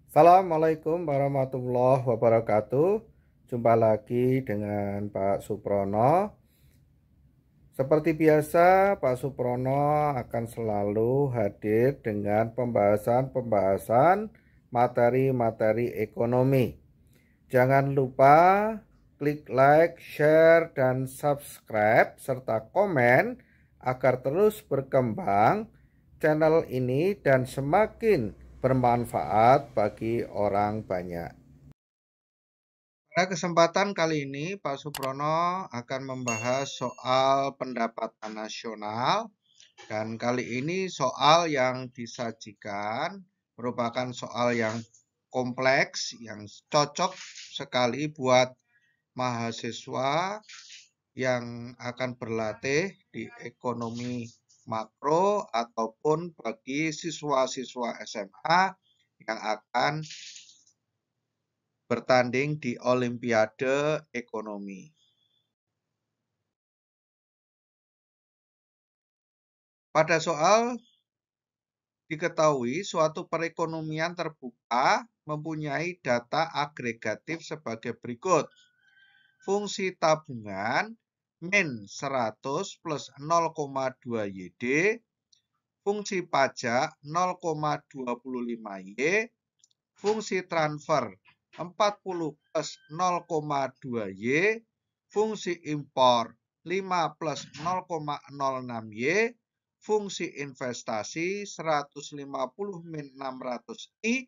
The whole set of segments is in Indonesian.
Assalamualaikum warahmatullahi wabarakatuh. Jumpa lagi dengan Pak Suprono. Seperti biasa, Pak Suprono akan selalu hadir dengan pembahasan-pembahasan materi-materi ekonomi. Jangan lupa klik like, share, dan subscribe, serta komen agar terus berkembang channel ini dan semakin bermanfaat bagi orang banyak. Pada kesempatan kali ini, Pak Suprono akan membahas soal pendapatan nasional, dan kali ini soal yang disajikan merupakan soal yang kompleks, yang cocok sekali buat mahasiswa yang akan berlatih di ekonomi makro ataupun bagi siswa-siswa SMA yang akan bertanding di Olimpiade Ekonomi. Pada soal diketahui suatu perekonomian terbuka mempunyai data agregatif sebagai berikut. Fungsi tabungan min 100 plus 0,2 YD, fungsi pajak 0,25 Y, fungsi transfer 40 plus 0,2 Y, fungsi impor 5 plus 0,06 Y, fungsi investasi 150 min 600 I,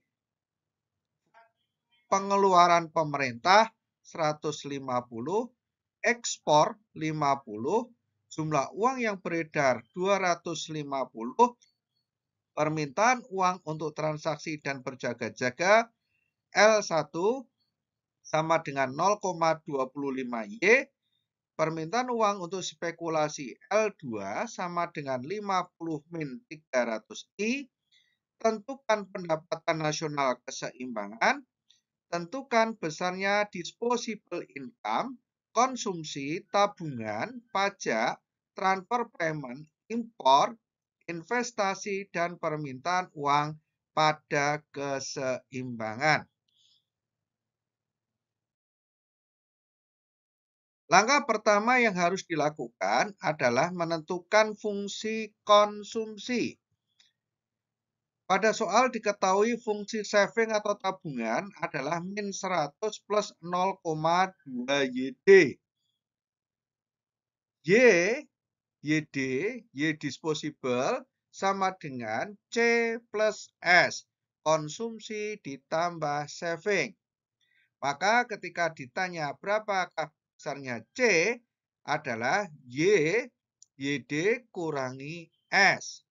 pengeluaran pemerintah 150, ekspor 50, jumlah uang yang beredar 250, permintaan uang untuk transaksi dan berjaga-jaga L1 sama dengan 0,25 Y, permintaan uang untuk spekulasi L2 sama dengan 50 min 300 I, tentukan pendapatan nasional keseimbangan, tentukan besarnya disposable income, konsumsi, tabungan, pajak, transfer payment, impor, investasi, dan permintaan uang pada keseimbangan. Langkah pertama yang harus dilakukan adalah menentukan fungsi konsumsi. Pada soal diketahui fungsi saving atau tabungan adalah min 100 plus 0,2 YD. YD, Y disposable sama dengan C plus S, konsumsi ditambah saving. Maka ketika ditanya berapakah besarnya C, adalah YD kurangi S.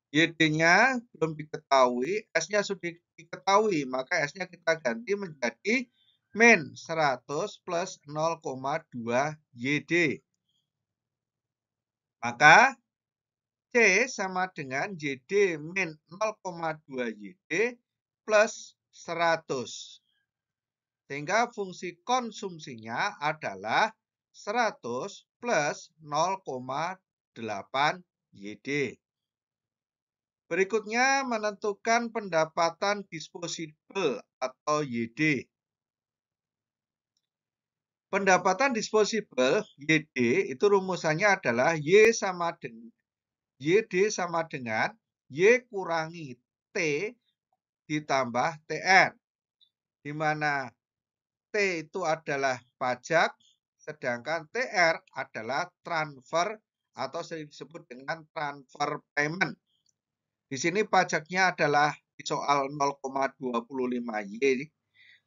YD-nya belum diketahui, S-nya sudah diketahui, maka S-nya kita ganti menjadi min 100 plus 0,2 YD. Maka C sama dengan YD min 0,2 YD plus 100. Sehingga fungsi konsumsinya adalah 100 plus 0,8 YD. Berikutnya menentukan pendapatan disposable atau YD. Pendapatan disposable YD itu rumusannya adalah YD sama dengan Y kurangi T ditambah TR, di mana T itu adalah pajak, sedangkan TR adalah transfer atau sering disebut dengan transfer payment. Di sini pajaknya adalah di soal 0,25 Y,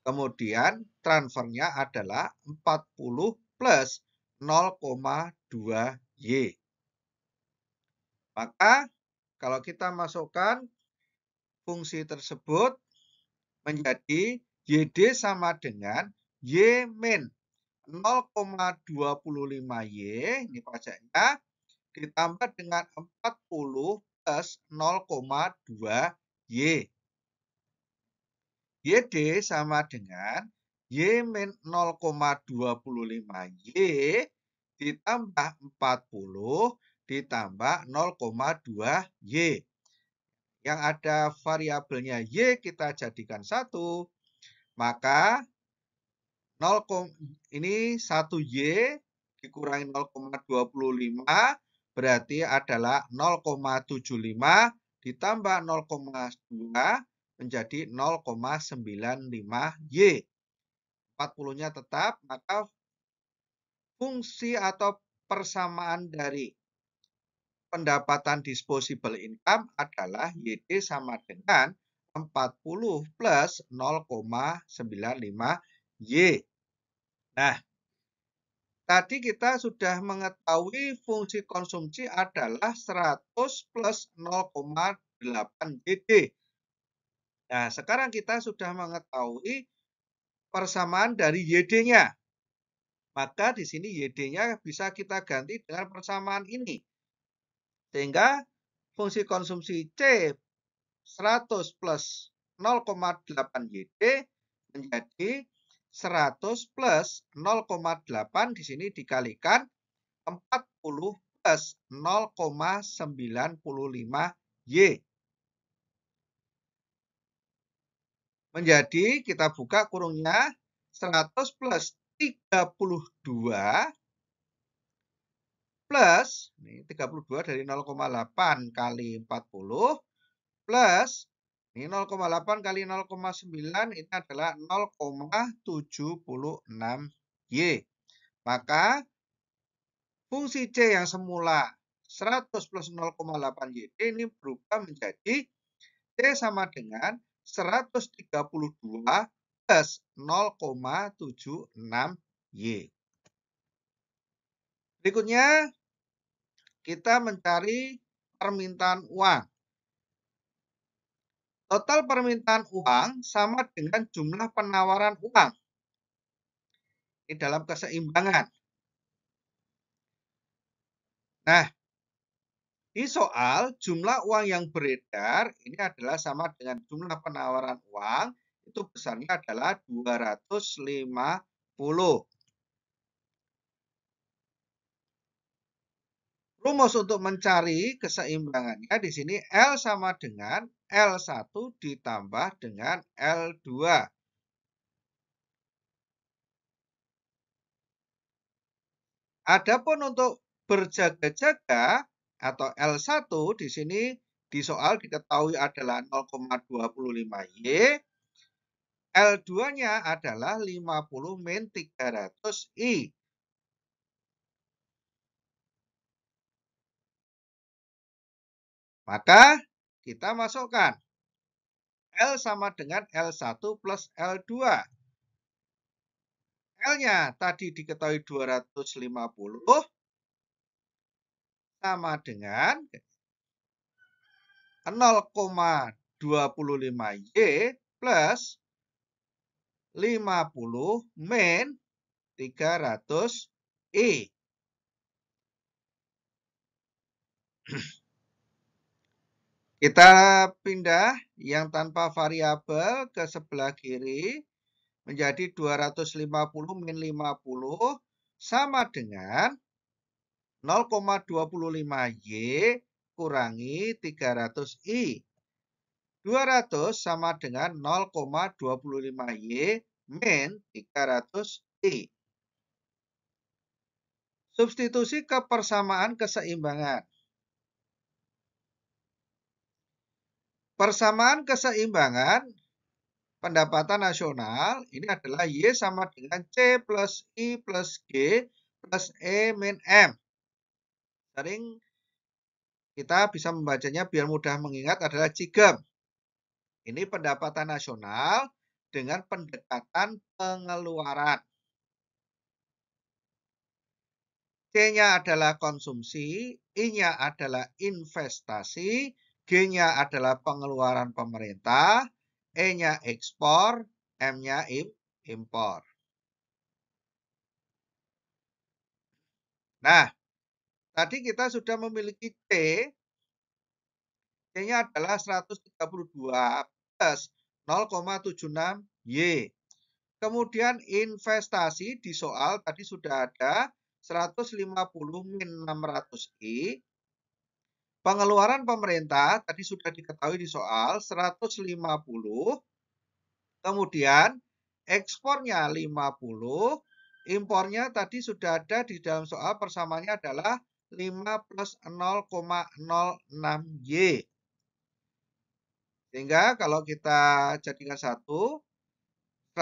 kemudian transfernya adalah 40 plus 0,2 Y. Maka kalau kita masukkan fungsi tersebut menjadi YD sama dengan Y min 0,25 Y, ini pajaknya, ditambah dengan 40 plus 0,2 Y. YD sama dengan Y min 0,25 Y ditambah 40 ditambah 0,2 Y. yang ada variabelnya Y kita jadikan 1, maka 0, ini 1Y dikurangi 0,25 berarti adalah 0,75 ditambah 0,2 menjadi 0,95Y. 40-nya tetap, maka fungsi atau persamaan dari pendapatan disposable income adalah YD sama dengan 40 plus 0,95Y. Nah, tadi kita sudah mengetahui fungsi konsumsi adalah 100 plus 0,8 YD. Nah, sekarang kita sudah mengetahui persamaan dari YD-nya. Maka di sini YD-nya bisa kita ganti dengan persamaan ini. Sehingga fungsi konsumsi C 100 plus 0,8 YD menjadi 100 plus 0,8 di sini dikalikan 40 plus 0,95Y. Menjadi kita buka kurungnya 100 plus 32 plus, ini 32 dari 0,8 kali 40 plus, ini 0,8 kali 0,9 ini adalah 0,76Y. Maka fungsi C yang semula 100 plus 0,8YD ini berubah menjadi C sama dengan 132 plus 0,76Y. Berikutnya, kita mencari permintaan uang. Total permintaan uang sama dengan jumlah penawaran uang. Ini dalam keseimbangan. Nah, di soal jumlah uang yang beredar ini adalah sama dengan jumlah penawaran uang, itu besarnya adalah 250. Rumus untuk mencari keseimbangannya di sini L sama dengan L1 ditambah dengan L2. Adapun untuk berjaga-jaga atau L1 di sini di soal diketahui adalah 0,25Y. L2-nya adalah 50 min 300I. Maka kita masukkan L sama dengan L1 plus L2. L-nya tadi diketahui 250 sama dengan 0,25Y plus 50 min 300I. Kita pindah yang tanpa variabel ke sebelah kiri menjadi 250 min 50 sama dengan 0,25Y kurangi 300I. 200 sama dengan 0,25Y min 300I. Substitusi ke persamaan keseimbangan. Persamaan keseimbangan pendapatan nasional ini adalah Y sama dengan C plus I plus G plus E min M. Sering kita bisa membacanya biar mudah mengingat adalah CIGEM. Ini pendapatan nasional dengan pendekatan pengeluaran. C-nya adalah konsumsi, I-nya adalah investasi, G-nya adalah pengeluaran pemerintah, E-nya ekspor, M-nya impor. Nah, tadi kita sudah memiliki C. C-nya adalah 132 plus 0,76Y. Kemudian investasi di soal tadi sudah ada 150 min 600I. Pengeluaran pemerintah tadi sudah diketahui di soal 150, kemudian ekspornya 50, impornya tadi sudah ada di dalam soal persamaannya adalah 5 plus 0,06Y. Sehingga kalau kita jadikan 132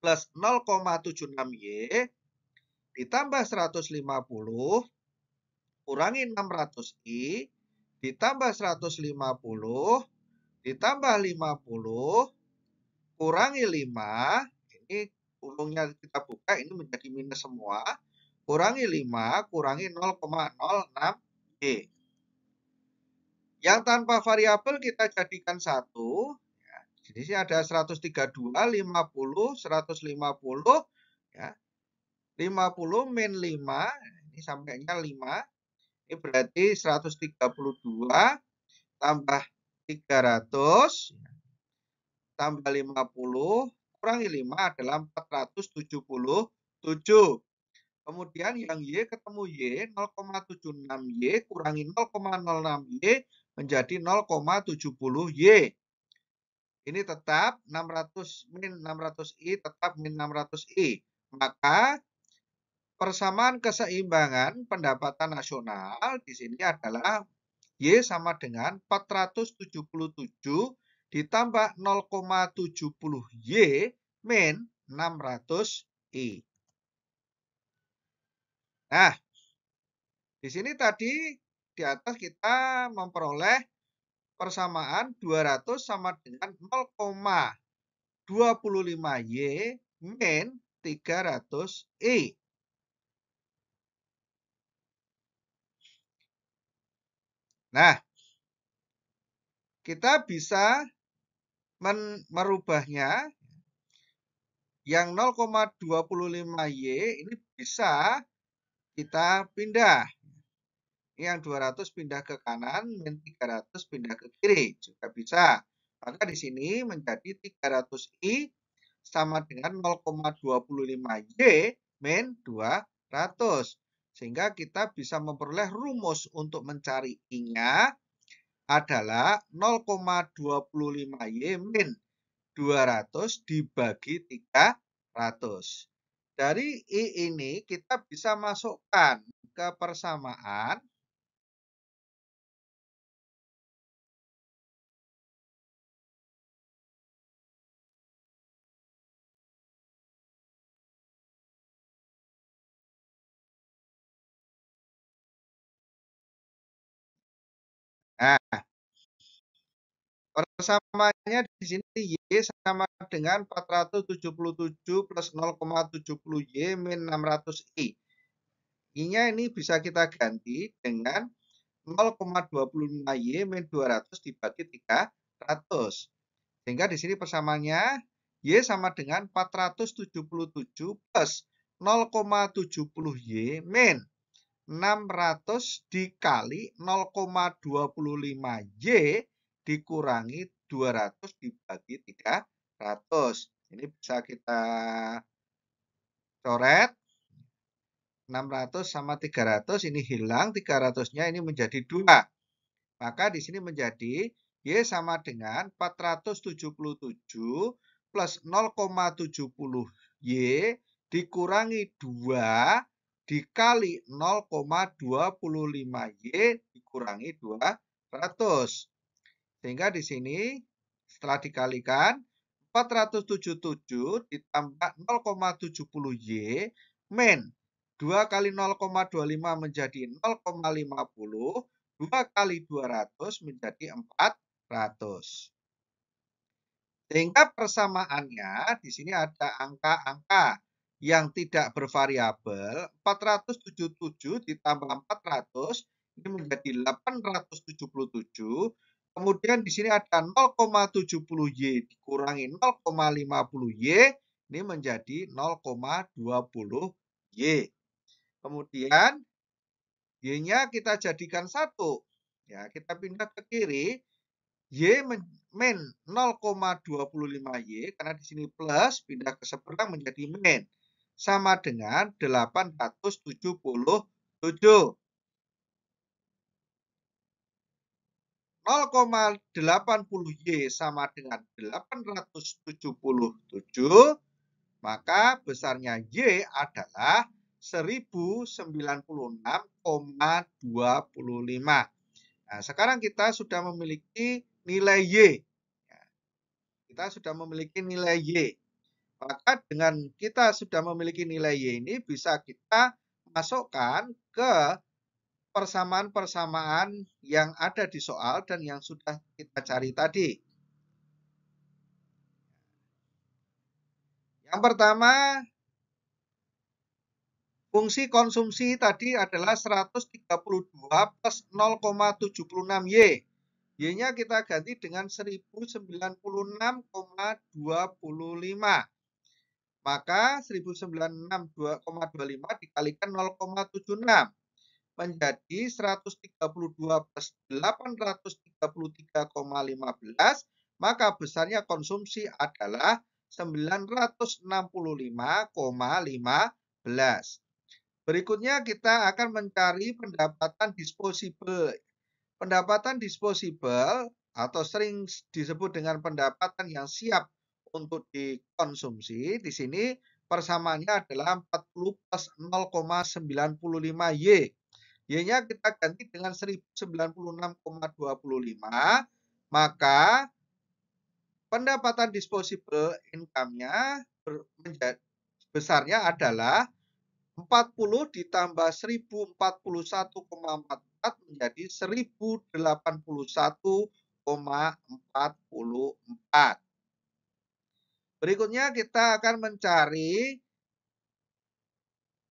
plus 0,76Y ditambah 150 kurangi 600i ditambah 150 ditambah 50 kurangi 5, ini kurungnya kita buka, ini menjadi minus semua, kurangi 5 kurangi 0,06Y. Yang tanpa variabel kita jadikan 1. Ya, di sini ada 132, 50, 150, ya. 50 min 5, ini sampainya 5. Ini berarti 132 tambah 300 tambah 50 kurangi 5 adalah 477. Kemudian yang Y ketemu Y, 0,76Y kurangi 0,06Y menjadi 0,70Y. Ini tetap 600 min 600I tetap min 600I. Maka persamaan keseimbangan pendapatan nasional di sini adalah Y sama dengan 477 ditambah 0,70Y min 600I. Nah, di sini tadi di atas kita memperoleh persamaan 200 sama dengan 0,25Y min 300I. Nah, kita bisa merubahnya. Yang 0,25Y ini bisa kita pindah. Yang 200 pindah ke kanan, min 300 pindah ke kiri. Juga bisa. Maka di sini menjadi 300I sama dengan 0,25Y min 200. Sehingga kita bisa memperoleh rumus untuk mencari I-nya adalah 0,25Y min 200 dibagi 300. Dari I ini kita bisa masukkan ke persamaan. Nah, persamaannya di sini Y sama dengan 477 plus 0,70Y min 600I. I-nya ini bisa kita ganti dengan 0,25Y min 200 dibagi 300. Sehingga di sini persamaannya Y sama dengan 477 plus 0,70Y min 600 dikali 0,25Y dikurangi 200 dibagi 300. Ini bisa kita coret. 600 sama 300 ini hilang, 300-nya ini menjadi 2. Maka di sini menjadi Y sama dengan 477 plus 0,70Y dikurangi 2 dikali 0,25Y dikurangi 200. Sehingga di sini setelah dikalikan 477 ditambah 0,70Y min 2 kali 0,25 menjadi 0,50, 2 kali 200 menjadi 400. Sehingga persamaannya di sini ada angka-angka yang tidak bervariabel. 477 ditambah 400 ini menjadi 877. Kemudian di sini ada 0,70Y dikurangi 0,50Y ini menjadi 0,20Y. Kemudian Y-nya kita jadikan 1. Ya, kita pindah ke kiri. Y min 0,25Y karena di sini plus pindah ke seberang menjadi min sama dengan 877. 0,80Y sama dengan 877, maka besarnya Y adalah 1096,25. Nah, sekarang kita sudah memiliki nilai Y. Kita sudah memiliki nilai Y. Maka dengan kita sudah memiliki nilai Y ini bisa kita masukkan ke persamaan-persamaan yang ada di soal dan yang sudah kita cari tadi. Yang pertama, fungsi konsumsi tadi adalah 132 plus 0,76Y. Y-nya kita ganti dengan 1096,25. Maka 1096,25 dikalikan 0,76 menjadi 132 plus 833,15. Maka besarnya konsumsi adalah 965,15. Berikutnya kita akan mencari pendapatan disposable. Pendapatan disposable atau sering disebut dengan pendapatan yang siap untuk dikonsumsi. Di sini persamaannya adalah 40 plus 0,95Y. Y-nya kita ganti dengan 1096,25. Maka pendapatan disposable income-nya besarnya adalah 40 ditambah 1041,44 menjadi 1081,44. Berikutnya kita akan mencari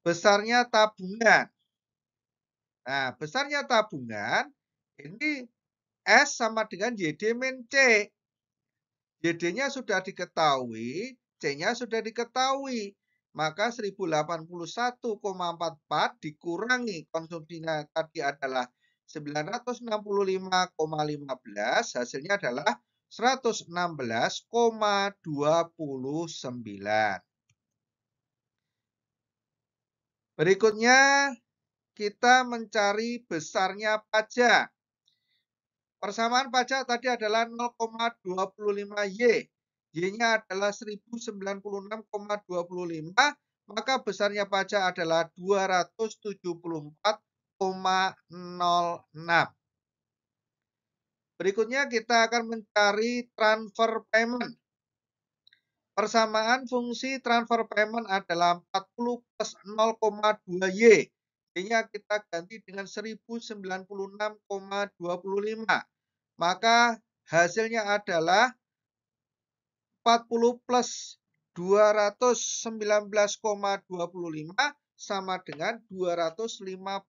besarnya tabungan. Nah, besarnya tabungan ini S sama dengan YD min C. YD-nya sudah diketahui, C-nya sudah diketahui. Maka 1081,44 dikurangi konsumsinya tadi adalah 965,15, hasilnya adalah 116,29. Berikutnya kita mencari besarnya pajak. Persamaan pajak tadi adalah 0,25Y. Y-nya adalah 1096,25, maka besarnya pajak adalah 274,06. Berikutnya kita akan mencari transfer payment. Persamaan fungsi transfer payment adalah 40 plus 0,2Y. Y-nya kita ganti dengan 1096,25. Maka hasilnya adalah 40 plus 219,25 sama dengan 259,25.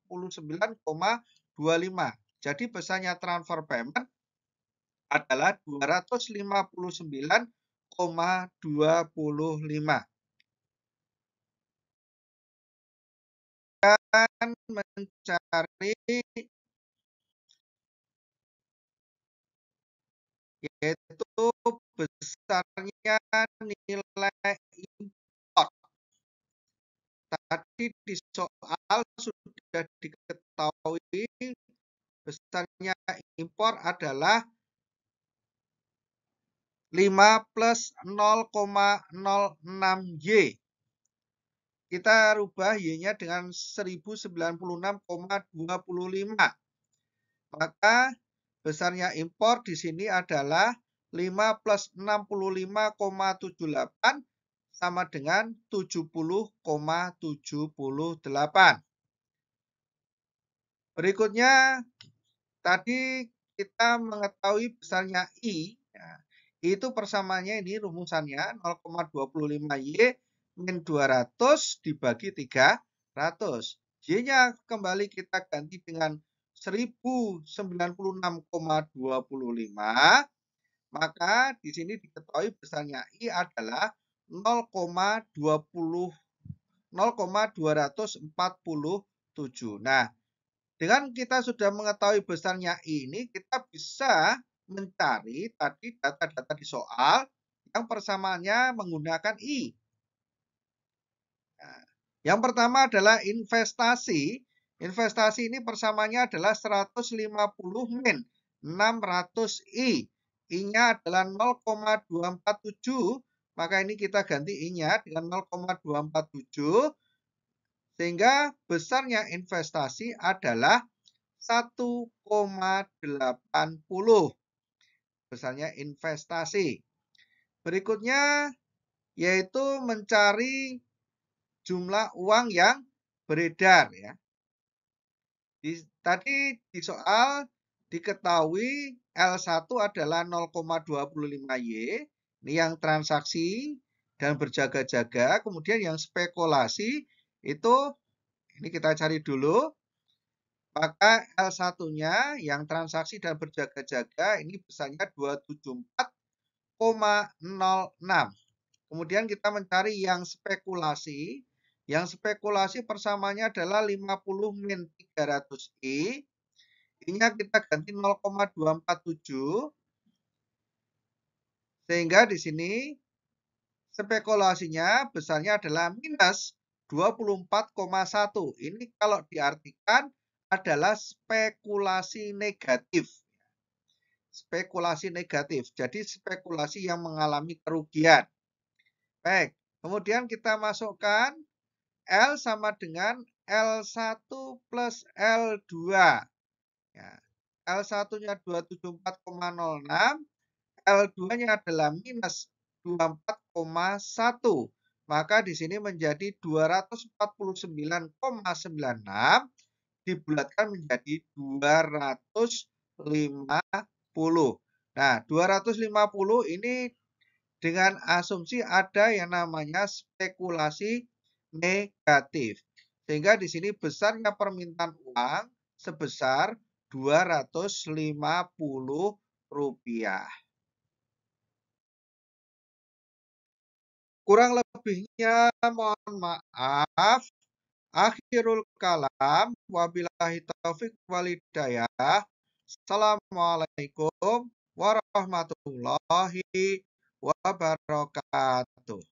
Jadi besarnya transfer payment adalah 259,25. Dan mencari yaitu besarnya nilai import. Tadi di soal sudah diketahui besarnya impor adalah 5 plus 0,06Y. Kita rubah Y-nya dengan 1096,25. Maka besarnya impor di sini adalah 5 plus 65,78 sama dengan 70,78. Berikutnya, tadi kita mengetahui besarnya I. I itu persamaannya ini rumusannya 0,25Y min 200 dibagi 300. Y-nya kembali kita ganti dengan 1096,25. Maka di sini diketahui besarnya I adalah 0,247. Nah, dengan kita sudah mengetahui besarnya I ini, kita bisa mencari tadi data-data di soal yang persamaannya menggunakan I. Nah, yang pertama adalah investasi. Investasi ini persamaannya adalah 150 min 600i. I-nya adalah 0,247, maka ini kita ganti I-nya dengan 0,247, sehingga besarnya investasi adalah 1,80. Besarnya investasi. Berikutnya yaitu mencari jumlah uang yang beredar ya. Tadi di soal diketahui L1 adalah 0,25Y, ini yang transaksi dan berjaga-jaga. Kemudian yang spekulasi itu, ini kita cari dulu. Maka L1-nya yang transaksi dan berjaga-jaga ini besarnya 274,06. Kemudian kita mencari yang spekulasi. Yang spekulasi persamanya adalah 50 min 300i. I-nya kita ganti 0,247. Sehingga di sini spekulasinya besarnya adalah minus 24,1. Ini kalau diartikan adalah spekulasi negatif. Spekulasi negatif. Jadi spekulasi yang mengalami kerugian. Baik, kemudian kita masukkan L sama dengan L1 plus L2. Ya. L1-nya 274,06, L2-nya adalah minus 24,1. Maka di sini menjadi 249,96 dibulatkan menjadi 250. Nah, 250 ini dengan asumsi ada yang namanya spekulasi negatif. Sehingga di sini besarnya permintaan uang sebesar Rp250. Kurang lebihnya mohon maaf. Akhirul kalam. Wabillahi taufik walhidayah. Assalamualaikum warahmatullahi wabarakatuh.